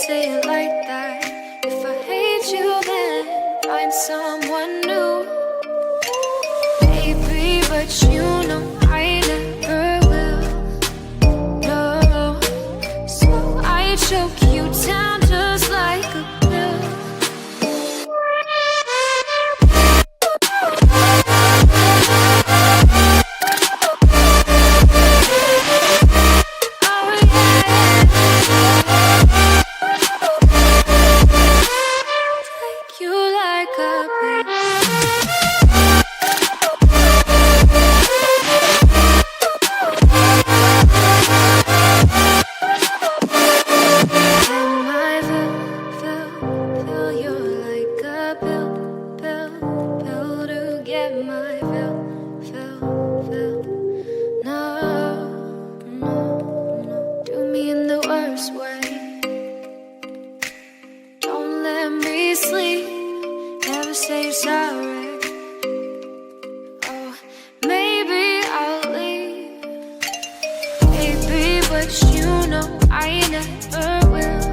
say it like that. If I hate you, then find someone new. Baby, but you know I never will. No, so I choke you down just like a pill. Say sorry. Oh, maybe I'll leave. Baby, but you know I never will.